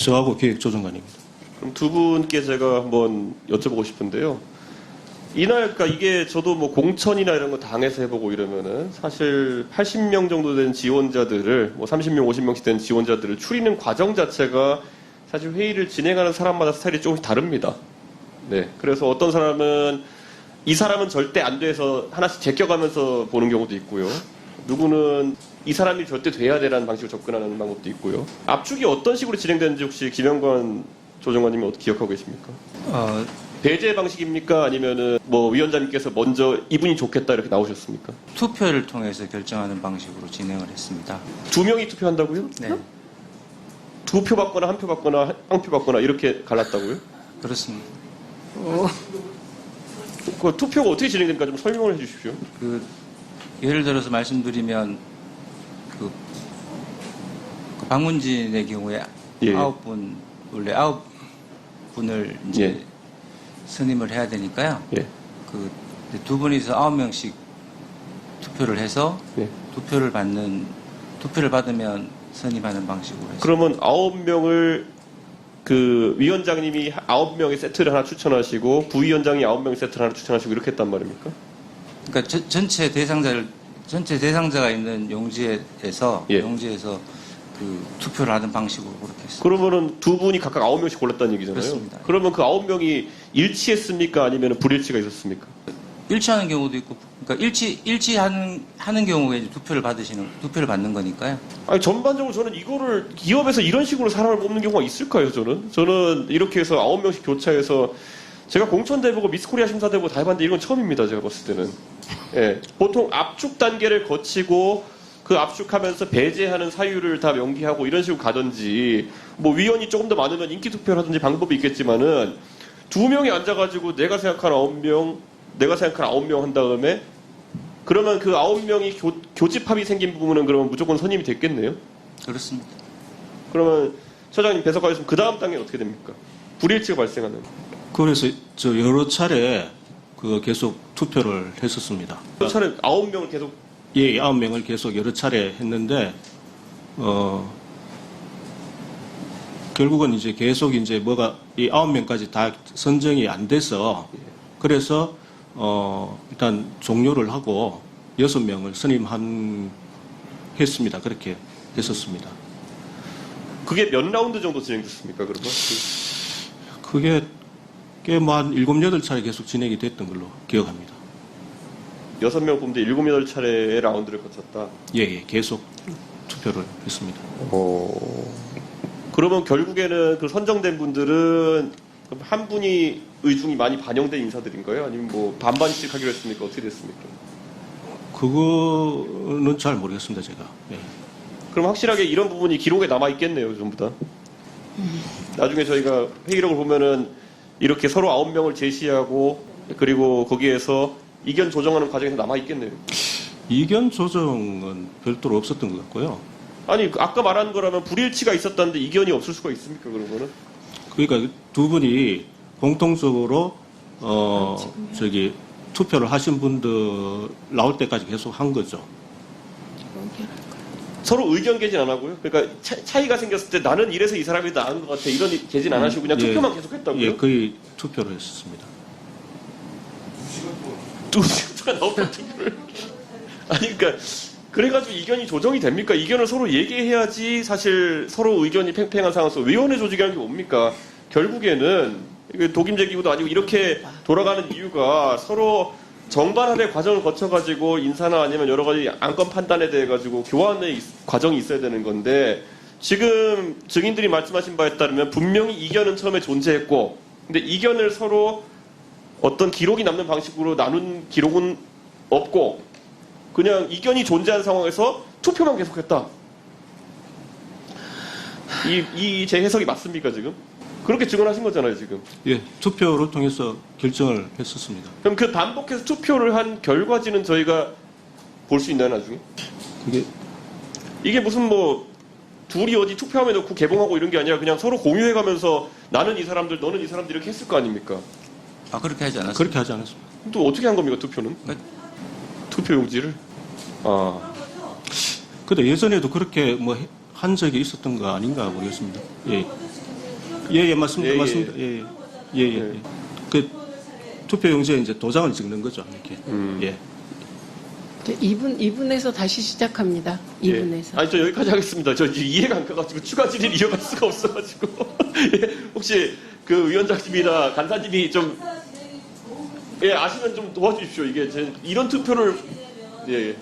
저하고 기획조정관입니다. 그럼 두 분께 제가 한번 여쭤보고 싶은데요. 이날, 그러니까 이게 저도 뭐 공천이나 이런 거 당해서 해보고 이러면은 사실 80명 정도 된 지원자들을 뭐 30명, 50명씩 된 지원자들을 추리는 과정 자체가 사실 회의를 진행하는 사람마다 스타일이 조금씩 다릅니다. 네. 그래서 어떤 사람은 이 사람은 절대 안 돼서 하나씩 제껴가면서 보는 경우도 있고요. 누구는 이 사람이 절대 돼야 되라는 방식으로 접근하는 방법도 있고요. 압축이 어떤 식으로 진행되는지 혹시 김영관 조정관님이 어떻게 기억하고 계십니까? 배제 방식입니까? 아니면은 뭐 위원장님께서 먼저 이분이 좋겠다 이렇게 나오셨습니까? 투표를 통해서 결정하는 방식으로 진행을 했습니다. 두 명이 투표한다고요? 네, 두 표 받거나 한 표 받거나 한 표 받거나 이렇게 갈랐다고요? 그렇습니다. 그 투표가 어떻게 진행되는가 좀 설명을 해주십시오. 예를 들어서 말씀드리면 그 박문진의 경우에 예. 9분 원래 9분을 이제 예. 선임을 해야 되니까요. 예. 그 두 분이서 9명씩 투표를 해서 예. 투표를 받으면 선임하는 방식으로 했습니다. 그러면 9명을 그 위원장님이 9명의 세트를 하나 추천하시고 부위원장이 9명의 세트를 하나 추천하시고 이렇게 했단 말입니까? 그러니까 전체 대상자가 있는 용지에서 예. 그 투표를 하는 방식으로 그렇게 했습니다. 그러면은 두 분이 각각 9명씩 골랐다는 얘기잖아요. 그렇습니다. 그러면 그 9명이 일치했습니까? 아니면 불일치가 있었습니까? 일치하는 경우도 있고, 그러니까 일치하는 경우에 이제 투표를 받는 거니까요. 아니, 전반적으로 저는 이거를 기업에서 이런 식으로 사람을 뽑는 경우가 있을까요, 저는 이렇게 해서 9명씩 교차해서 제가 공천도 해보고 미스코리아 심사도 해보고 다 해봤는데 이건 처음입니다, 제가 봤을 때는. 예. 보통 압축 단계를 거치고 그 압축하면서 배제하는 사유를 다 명기하고 이런 식으로 가든지 뭐 위원이 조금 더 많으면 인기 투표를 하든지 방법이 있겠지만은 두 명이 앉아가지고 내가 생각하는 9명 한 다음에 그러면 그 9명이 교집합이 생긴 부분은 그러면 무조건 선임이 됐겠네요. 그렇습니다. 그러면 처장님 배석하겠으면 그 다음 단계는 어떻게 됩니까? 불일치가 발생하는. 그래서 저 여러 차례 계속 투표를 했었습니다. 그 차례 9명을 계속. 예, 9명을 계속 여러 차례 했는데 결국은 이제 계속 이제 뭐가 이 9명까지 다 선정이 안 돼서 그래서 일단 종료를 하고 6명을 했습니다. 그렇게 했었습니다. 그게 몇 라운드 정도 진행됐습니까, 그러면? 그게 꽤 뭐 한 7, 8차례 계속 진행이 됐던 걸로 기억합니다. 6명 뽑는데 7, 8차례의 라운드를 거쳤다. 예, 계속 투표를 했습니다. 그러면 결국에는 그 선정된 분들은 한 분이 의중이 많이 반영된 인사들인가요? 아니면 뭐 반반씩 하기로 했습니까? 어떻게 됐습니까? 그거는 잘 모르겠습니다, 제가. 예. 그럼 확실하게 이런 부분이 기록에 남아 있겠네요, 전부 다. 나중에 저희가 회의록을 보면은 이렇게 서로 9명을 제시하고 그리고 거기에서 이견 조정하는 과정에서 남아 있겠네요. 이견 조정은 별도로 없었던 것 같고요. 아니 아까 말한 거라면 불일치가 있었다는데 이견이 없을 수가 있습니까, 그런 거는? 그러니까 두 분이 공통적으로 투표를 하신 분들 나올 때까지 계속 한 거죠. 서로 의견 개진 안 하고요? 그러니까 차이가 생겼을 때 나는 이래서 이 사람이 나은 것 같아 이런 개진 안 하시고 그냥 투표만 계속 했다고요? 예, 거의 투표를 했었습니다. 2시간 동안 나오던 투표를 아니 그러니까 그래가지고 이견이 조정이 됩니까? 이견을 서로 얘기해야지 사실 서로 의견이 팽팽한 상황에서 위원회 조직이라는 게 뭡니까? 결국에는 독임제기구도 아니고 이렇게 돌아가는 이유가 서로 정반합의 과정을 거쳐가지고 인사나 아니면 여러 가지 안건 판단에 대해 가지고 교환의 과정이 있어야 되는 건데 지금 증인들이 말씀하신 바에 따르면 분명히 이견은 처음에 존재했고 근데 이견을 서로 어떤 기록이 남는 방식으로 나눈 기록은 없고 그냥 이견이 존재한 상황에서 투표만 계속했다. 이 제 해석이 맞습니까 지금? 그렇게 증언하신 거잖아요 지금. 예, 투표를 통해서 결정을 했었습니다. 그럼 그 반복해서 투표를 한 결과지는 저희가 볼 수 있나요 나중에? 이게 무슨 뭐 둘이 어디 투표함에 넣고 개봉하고 이런 게 아니라 그냥 서로 공유해가면서 나는 이 사람들 너는 이 사람들 이렇게 했을 거 아닙니까? 아, 그렇게 하지 않았습니다. 그렇게 하지 않았습니다. 또 어떻게 한 겁니까 투표는? 투표 용지를? 근데 예전에도 그렇게 뭐 한 적이 있었던 거 아닌가 모르겠습니다. 예. 예, 맞습니다. 예, 예. 맞습니다. 예, 예, 예. 네. 그 투표용지에 이제 도장을 찍는 거죠. 이렇게. 예. 2분에서 다시 시작합니다. 2분에서. 예. 아니, 저 여기까지 하겠습니다. 저 이제 이해가 안 가가지고 추가 질의를 이어갈 수가 없어가지고. 예, 혹시 그 위원장님이나 간사님이 좀, 예, 아시면 좀 도와주십시오. 이게 이런 투표를, 예, 예.